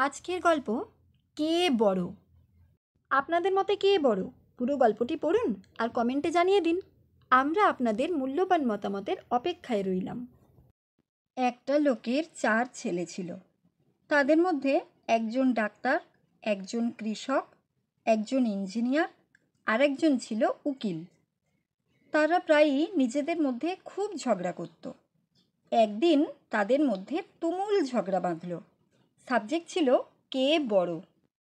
আজকের গল্প কে বড়। আপনাদের মতে কে বড়? পুরো গল্পটি পড়ুন আর কমেন্টে জানিয়ে দিন। আমরা আপনাদের মূল্যবান মতামতের অপেক্ষায় রইলাম। একটা লোকের 4 ছেলে ছিল। তাদের মধ্যে একজন ডাক্তার, একজন কৃষক, একজন ইঞ্জিনিয়ার আর একজন ছিল উকিল। তারা প্রায়ই নিজেদের মধ্যে খুব ঝগড়া করত। একদিন তাদের মধ্যে তুমুল ঝগড়া বাঁধল। সাবজেক্ট ছিল কে বড়।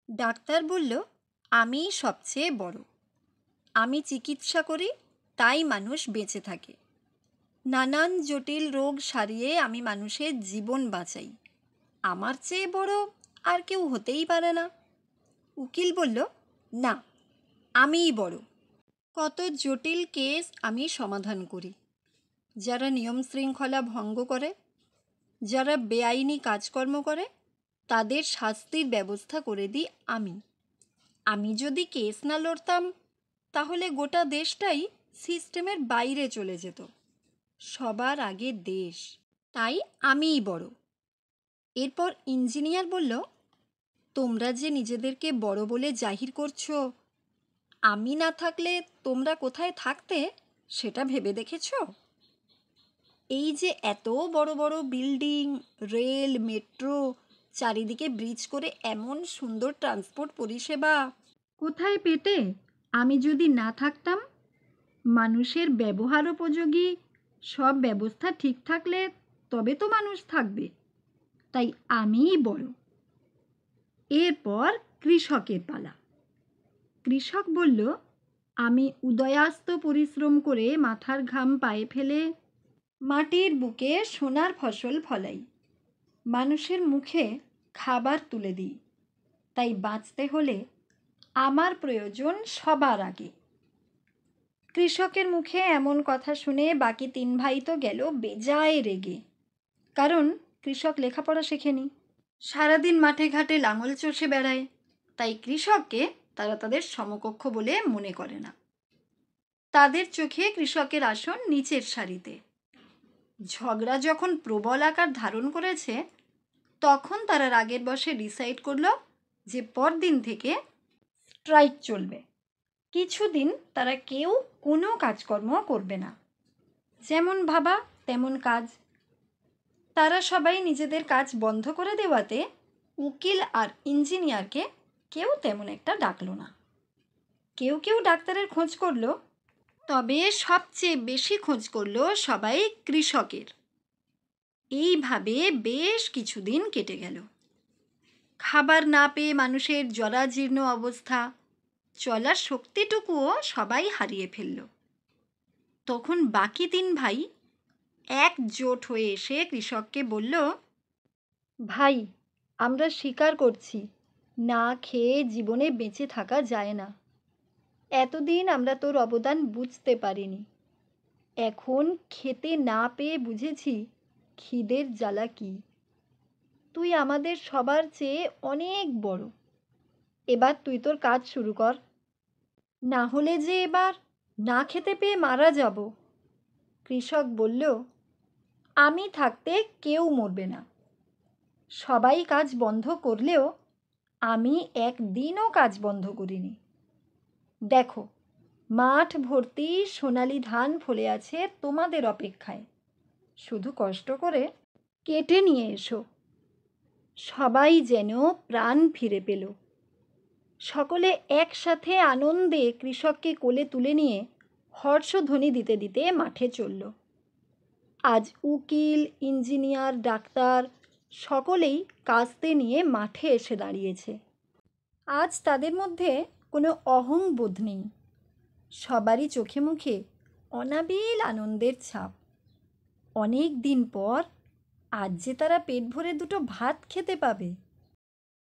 ডাক্তার বলল, আমি সবচেয়ে বড়। আমি চিকিৎসা করি, তাই মানুষ বেঁচে থাকে। নানান জটিল রোগ সারিয়ে আমি মানুষের জীবন বাঁচাই। আমার চেয়ে বড় আর কেউ হতেই পারে না। উকিল বলল, না, আমিই বড়। কত জটিল কেস আমি সমাধান করি। যারা নিয়ম শৃঙ্খলা ভঙ্গ করে, যারা বেআইনি কাজকর্ম করে, তাদের শাস্তির ব্যবস্থা করে দিই আমি। আমি যদি কেস না লড়তাম, তাহলে গোটা দেশটাই সিস্টেমের বাইরে চলে যেত। সবার আগে দেশ, তাই আমিই বড়। এরপর ইঞ্জিনিয়ার বলল, তোমরা যে নিজেদেরকে বড় বলে জাহির করছো, আমি না থাকলে তোমরা কোথায় থাকতে সেটা ভেবে দেখেছ? এই যে এত বড় বড় বিল্ডিং, রেল, মেট্রো, চারিদিকে ব্রিজ করে এমন সুন্দর ট্রান্সপোর্ট পরিষেবা কোথায় পেতে আমি যদি না থাকতাম? মানুষের ব্যবহার উপযোগী সব ব্যবস্থা ঠিক থাকলে তবে তো মানুষ থাকবে। তাই আমিই বড়। এরপর কৃষকের পালা। কৃষক বলল, আমি উদয়াস্ত পরিশ্রম করে মাথার ঘাম পায়ে ফেলে মাটির বুকে সোনার ফসল ফলাই, মানুষের মুখে খাবার তুলে দিই। তাই বাঁচতে হলে আমার প্রয়োজন সবার আগে। কৃষকের মুখে এমন কথা শুনে বাকি 3 ভাই তো গেল বেজায় রেগে। কারণ কৃষক লেখাপড়া শেখেনি, সারাদিন মাঠে ঘাটে লাঙল চষে বেড়ায়। তাই কৃষককে তারা তাদের সমকক্ষ বলে মনে করে না। তাদের চোখে কৃষকের আসন নিচের সারিতে। ঝগড়া যখন প্রবল আকার ধারণ করেছে, তখন তারা রাগের বশে ডিসাইড করলো যে পরদিন থেকে স্ট্রাইক চলবে। কিছুদিন তারা কেউ কোনো কাজকর্ম করবে না। যেমন ভাবা তেমন কাজ। তারা সবাই নিজেদের কাজ বন্ধ করে দেওয়াতে উকিল আর ইঞ্জিনিয়ারকে কেউ তেমন একটা ডাকলো না। কেউ কেউ ডাক্তারের খোঁজ করলো, তবে সবচেয়ে বেশি খোঁজ করলো সবাই কৃষকের। এইভাবে বেশ কিছুদিন কেটে গেল। খাবার না পেয়ে মানুষের জরাজীর্ণ অবস্থা, চলার শক্তিটুকুও সবাই হারিয়ে ফেলল। তখন বাকি 3 ভাই একজোট হয়ে এসে কৃষককে বলল, ভাই, আমরা স্বীকার করছি, না খেয়ে জীবনে বেঁচে থাকা যায় না। এতদিন আমরা তোর অবদান বুঝতে পারিনি। এখন খেতে না পেয়ে বুঝেছি খিদের জ্বালা কি। তুই আমাদের সবার চেয়ে অনেক বড়। এবার তুই তোর কাজ শুরু কর, না হলে যে এবার না খেতে পেয়ে মারা যাব। কৃষক বলল, আমি থাকতে কেউ মরবে না। সবাই কাজ বন্ধ করলেও আমি একদিনও কাজ বন্ধ করিনি। দেখো, মাঠ ভর্তি সোনালি ধান ফলে আছে তোমাদের অপেক্ষায়। শুধু কষ্ট করে কেটে নিয়ে এসো। সবাই যেন প্রাণ ফিরে পেল। সকলে একসাথে আনন্দে কৃষককে কোলে তুলে নিয়ে হর্ষধ্বনি দিতে দিতে মাঠে চলল। আজ উকিল, ইঞ্জিনিয়ার, ডাক্তার সকলেই কাস্তে নিয়ে মাঠে এসে দাঁড়িয়েছে। আজ তাদের মধ্যে কোনো অহংবোধ নেই। সবারই চোখে মুখে অনাবিল আনন্দের ছাপ। অনেক দিন পর আজ যে তারা পেট ভরে দুটো ভাত খেতে পাবে।